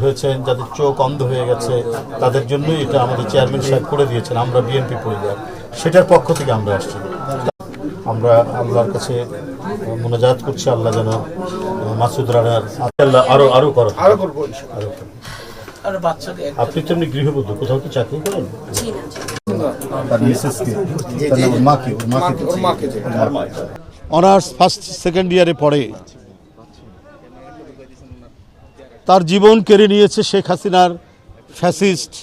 হয়েছেন, যাদের চোখ অন্ধ হয়ে গেছে, তাদের জন্যই এটা আমাদের চেয়ারম্যান সাহেব করে দিয়েছেন। আমরা বিএনপি পরিবার, সেটার পক্ষ থেকে আমরা আসছি। আমরা আল্লাহর কাছে মোনাজাত করছি, আল্লাহ যেন মাসুদ রানার আল্লাহ আরো করবো। আপনি তো এমনি গৃহবধূ, কোথাও কি চাকরি করেন? অনার্স ফার্স্ট সেকেন্ড ইয়ারে পড়ে তার জীবন কেড়ে নিয়েছে শেখ হাসিনার ফ্যাসিস্ট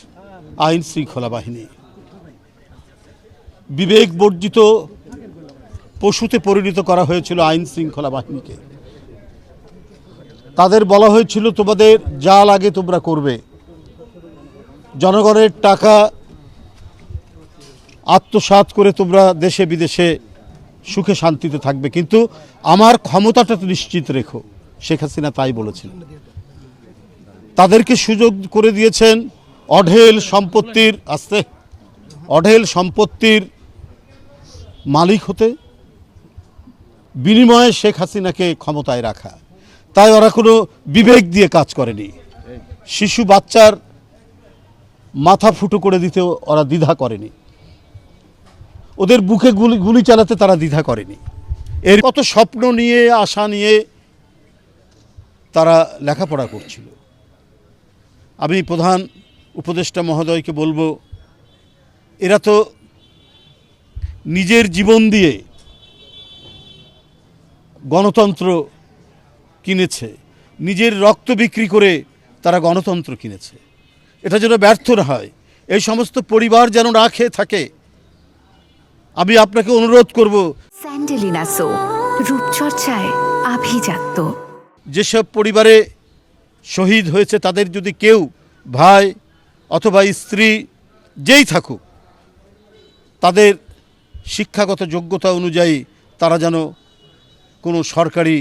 আইন শৃঙ্খলা বাহিনী। বিবেক বর্জিত পশুতে পরিণত করা হয়েছিল আইন শৃঙ্খলা বাহিনীকে। তাদের বলা হয়েছিল তোমাদের যা লাগে তোমরা করবে, জনগণের টাকা আত্মসাৎ করে তোমরা দেশে বিদেশে সুখে শান্তিতে থাকবে, কিন্তু আমার ক্ষমতাটা তো নিশ্চিত রেখো। শেখ হাসিনা তাই বলেছিলেন। তাদেরকে সুযোগ করে দিয়েছেন অঢেল সম্পত্তির মালিক হতে, বিনিময়ে শেখ হাসিনাকে ক্ষমতায় রাখা। তাই ওরা কোনো বিবেক দিয়ে কাজ করেনি। শিশু বাচ্চার মাথা ফুটো করে দিতে ওরা দ্বিধা করেনি, ওদের বুকে গুলি চালাতে তারা দ্বিধা করেনি। এর কত স্বপ্ন নিয়ে, আশা নিয়ে তারা লেখাপড়া করছিল। আমি প্রধান উপদেষ্টা মহোদয়কে বলবো, এরা তো নিজের জীবন দিয়ে গণতন্ত্র কিনেছে, নিজের রক্ত বিক্রি করে তারা গণতন্ত্র কিনেছে। এটা যেন ব্যর্থ না হয়, এই সমস্ত পরিবার যেন না খেয়ে থাকে। আমি আপনাকে অনুরোধ করব, স্যান্ডেলিনা সো রূপচর্চায় আভিজাত্য। যেসব পরিবারে শহীদ হয়েছে তাদের যদি কেউ ভাই অথবা স্ত্রী যেই থাকুক, তাদের শিক্ষাগত যোগ্যতা অনুযায়ী তারা যেন কোনো সরকারি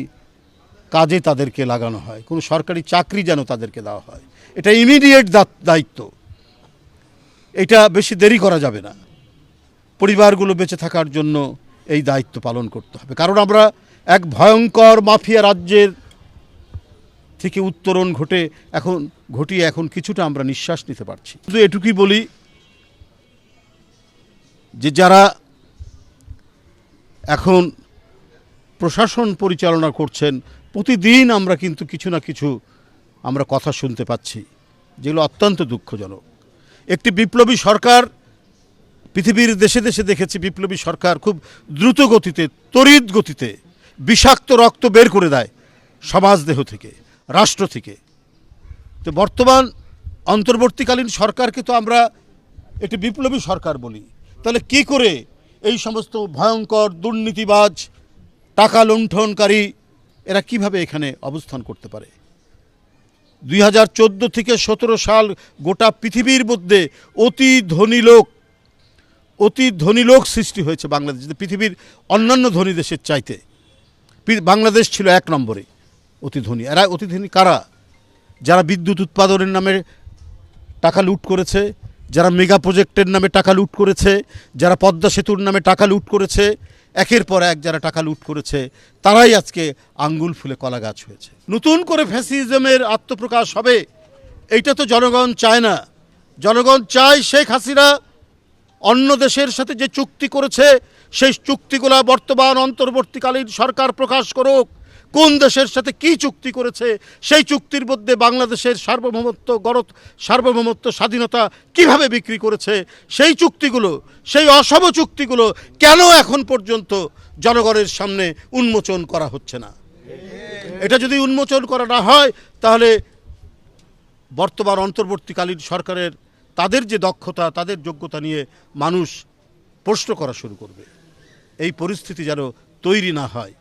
কাজে তাদেরকে লাগানো হয়, কোনো সরকারি চাকরি যেন তাদেরকে দেওয়া হয়। এটা ইমিডিয়েট দায়িত্ব, এটা বেশি দেরি করা যাবে না। পরিবারগুলো বেঁচে থাকার জন্য এই দায়িত্ব পালন করতে হবে। কারণ আমরা এক ভয়ঙ্কর মাফিয়া রাজ্যের থেকে উত্তরণ ঘটিয়ে এখন কিছুটা আমরা নিঃশ্বাস নিতে পারছি। শুধু এটুকুই বলি যে যারা এখন প্রশাসন পরিচালনা করছেন, প্রতিদিন আমরা কিন্তু কিছু না কিছু আমরা কথা শুনতে পাচ্ছি যেগুলো অত্যন্ত দুঃখজনক। একটি বিপ্লবী সরকার, পৃথিবীর দেশে দেশে দেখেছি বিপ্লবী সরকার খুব দ্রুত গতিতে, তড়িৎ গতিতে বিষাক্ত রক্ত বের করে দেয় সমাজদেহ থেকে, রাষ্ট্র থেকে। তো বর্তমান অন্তর্বর্তীকালীন সরকারকে তো আমরা একটি বিপ্লবী সরকার বলি। তাহলে কি করে এই সমস্ত ভয়ঙ্কর দুর্নীতিবাজ, টাকা লুণ্ঠনকারী এরা কিভাবে এখানে অবস্থান করতে পারে? 2014 থেকে 17 সাল গোটা পৃথিবীর মধ্যে অতি ধনী লোক সৃষ্টি হয়েছে বাংলাদেশে। পৃথিবীর অন্যান্য ধনী দেশের চাইতে বাংলাদেশ ছিল 1 নম্বরে অতি ধনী। এরা অতি ধনী কারা? যারা বিদ্যুৎ উৎপাদনের নামে টাকা লুট করেছে, যারা মেগা প্রজেক্টের নামে টাকা লুট করেছে, যারা পদ্মা সেতুর নামে টাকা লুট করেছে, একের পর এক যারা টাকা লুট করেছে, তারাই আজকে আঙ্গুল ফুলে কলা গাছ হয়েছে। নতুন করে ফ্যাসিজমের আত্মপ্রকাশ হবে, এইটা তো জনগণ চায় না। জনগণ চায় শেখ হাসিনা অন্য দেশের সাথে যে চুক্তি করেছে, সেই চুক্তিগুলো বর্তমান অন্তর্বর্তীকালীন সরকার প্রকাশ করুক। কোন দেশের সাথে কি চুক্তি করেছে, সেই চুক্তির মধ্যে বাংলাদেশের সার্বভৌমত্ব স্বাধীনতা কিভাবে বিক্রি করেছে, সেই চুক্তিগুলো, সেই অসম চুক্তিগুলো কেন এখন পর্যন্ত জনগণের সামনে উন্মোচন করা হচ্ছে না? এটা যদি উন্মোচন করা না হয়, তাহলে বর্তমান অন্তর্বর্তীকালীন সরকারের তাদের যে দক্ষতা, তাদের যোগ্যতা নিয়ে মানুষ প্রশ্ন করা শুরু করবে। এই পরিস্থিতি যেন তৈরি না হয়।